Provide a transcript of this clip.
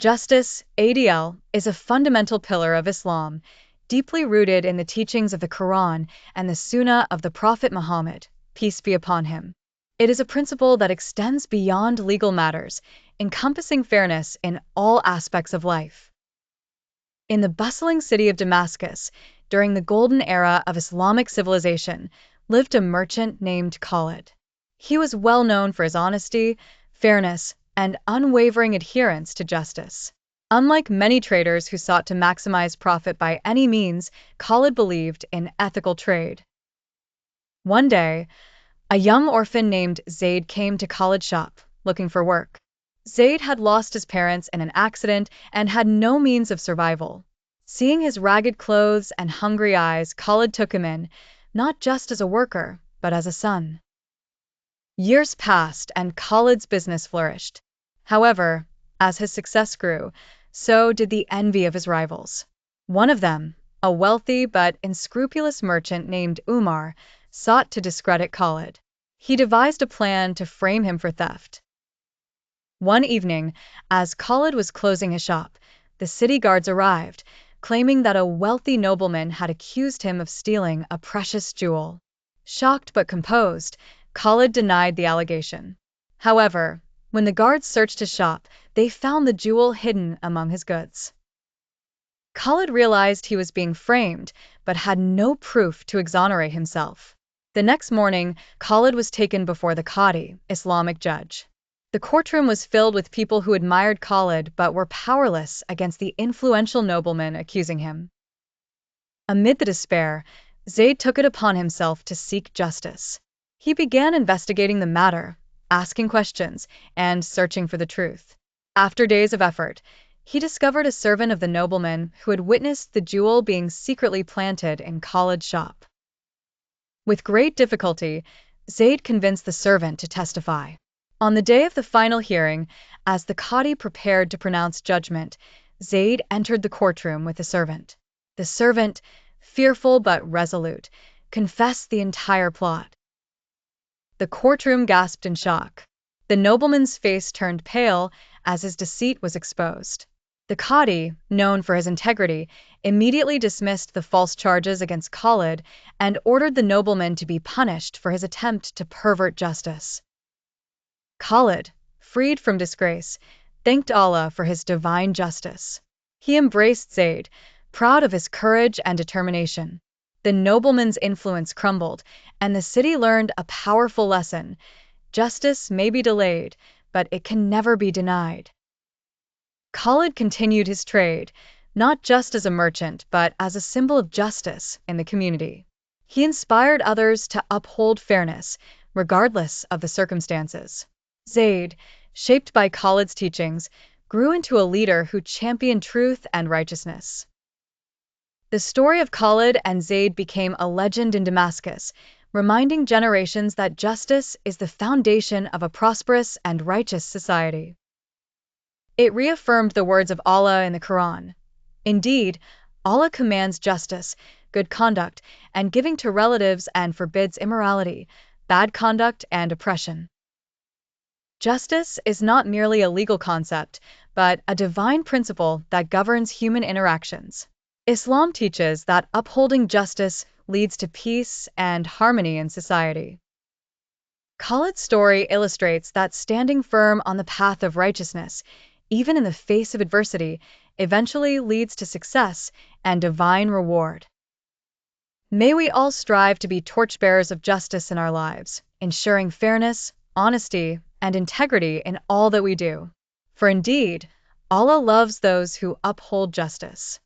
Justice, ADL, is a fundamental pillar of Islam, deeply rooted in the teachings of the Quran and the Sunnah of the Prophet Muhammad, peace be upon him. It is a principle that extends beyond legal matters, encompassing fairness in all aspects of life. In the bustling city of Damascus, during the golden era of Islamic civilization, lived a merchant named Khalid. He was well known for his honesty, fairness, and unwavering adherence to justice. Unlike many traders who sought to maximize profit by any means, Khalid believed in ethical trade. One day, a young orphan named Zaid came to Khalid's shop, looking for work. Zaid had lost his parents in an accident and had no means of survival. Seeing his ragged clothes and hungry eyes, Khalid took him in, not just as a worker, but as a son. Years passed and Khalid's business flourished. However, as his success grew, so did the envy of his rivals. One of them, a wealthy but unscrupulous merchant named Umar, sought to discredit Khalid. He devised a plan to frame him for theft. One evening, as Khalid was closing his shop, the city guards arrived, claiming that a wealthy nobleman had accused him of stealing a precious jewel. Shocked but composed, Khalid denied the allegation. However, when the guards searched his shop, they found the jewel hidden among his goods. Khalid realized he was being framed, but had no proof to exonerate himself. The next morning, Khalid was taken before the Qadi, Islamic judge. The courtroom was filled with people who admired Khalid but were powerless against the influential nobleman accusing him. Amid the despair, Zayd took it upon himself to seek justice. He began investigating the matter, asking questions, and searching for the truth. After days of effort, he discovered a servant of the nobleman who had witnessed the jewel being secretly planted in Khalid's shop. With great difficulty, Zayd convinced the servant to testify. On the day of the final hearing, as the Qadi prepared to pronounce judgment, Zayd entered the courtroom with the servant. The servant, fearful but resolute, confessed the entire plot. The courtroom gasped in shock. The nobleman's face turned pale as his deceit was exposed. The Qadi, known for his integrity, immediately dismissed the false charges against Khalid and ordered the nobleman to be punished for his attempt to pervert justice. Khalid, freed from disgrace, thanked Allah for his divine justice. He embraced Zayd, proud of his courage and determination. The nobleman's influence crumbled, and the city learned a powerful lesson: justice may be delayed, but it can never be denied. Khalid continued his trade, not just as a merchant, but as a symbol of justice in the community. He inspired others to uphold fairness, regardless of the circumstances. Zayd, shaped by Khalid's teachings, grew into a leader who championed truth and righteousness. The story of Khalid and Zayd became a legend in Damascus, reminding generations that justice is the foundation of a prosperous and righteous society. It reaffirmed the words of Allah in the Quran. Indeed, Allah commands justice, good conduct, and giving to relatives and forbids immorality, bad conduct, and oppression. Justice is not merely a legal concept, but a divine principle that governs human interactions. Islam teaches that upholding justice leads to peace and harmony in society. Khalid's story illustrates that standing firm on the path of righteousness, even in the face of adversity, eventually leads to success and divine reward. May we all strive to be torchbearers of justice in our lives, ensuring fairness, honesty, and integrity in all that we do. For indeed, Allah loves those who uphold justice.